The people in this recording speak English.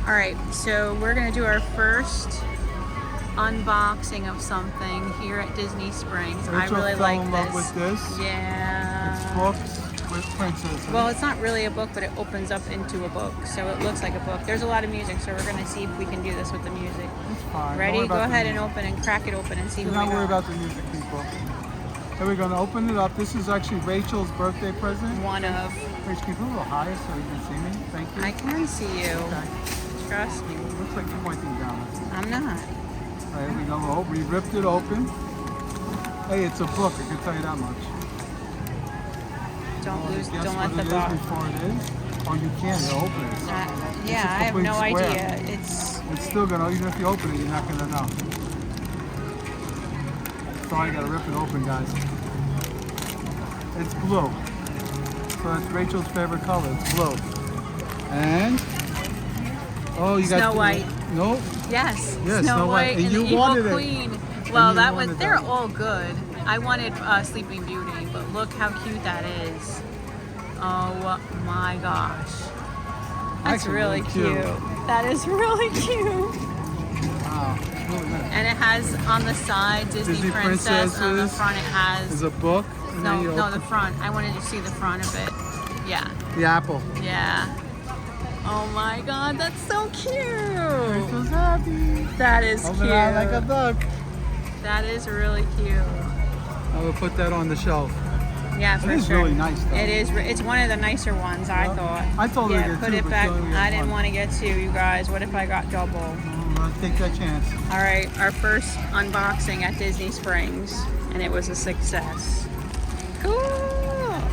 All right, so we're gonna do our first unboxing of something here at Disney Springs. I Rachel really fell like in love with this. Yeah. It's books with princesses. Well, it's not really a book, but it opens up into a book, so it looks like a book. There's a lot of music, so we're gonna see if we can do this with the music. It's fine. Ready? Go ahead and open. open and crack it open and see Do who we not worry got. about the music, people. So we're gonna open it up. This is actually Rachel's birthday present. One of. Rachel, can you put a little higher so you can see me? Thank you. I can see you. Okay. Trust me. Looks like you're pointing down. I'm not. All right, we go. Oh, we ripped it open. Hey, it's a book. I can tell you that much. Guess Don't let what the it is box. before it is? Oh, you can't. It opens. Yeah, I have complete no square. idea. It's still gonna. Even if you open it, you're not gonna know. Sorry, I gotta rip it open, guys. It's blue. So it's Rachel's favorite color. It's blue. And oh, you got Snow White. No. Yes, Yes, Snow Snow White. White And and you the Evil wanted it. Queen. Well, you that was, wanted they're that. all good. I wanted Sleeping Beauty, but look how cute that is. Oh my gosh. That's Actually, really cute. That is really cute. Wow. It's really nice. And it has on the side Disney Princess, and on the Princesses. front it has There's a book. And then you no, open the front. I wanted to see the front of it. Yeah. the apple. Yeah. Oh my god, that's so cute. Rachel's happy. That is Open cute. it out like a duck. That is really cute. I will put that on the shelf. Yeah, for It is sure. really nice, though. It is. It's one of the nicer ones, I Yeah. thought. I totally yeah, did put too, it but back. you only get I didn't one. want to get two, you guys. What if I got double? Let's take that chance. All right, our first unboxing at Disney Springs, and it was a success. Cool.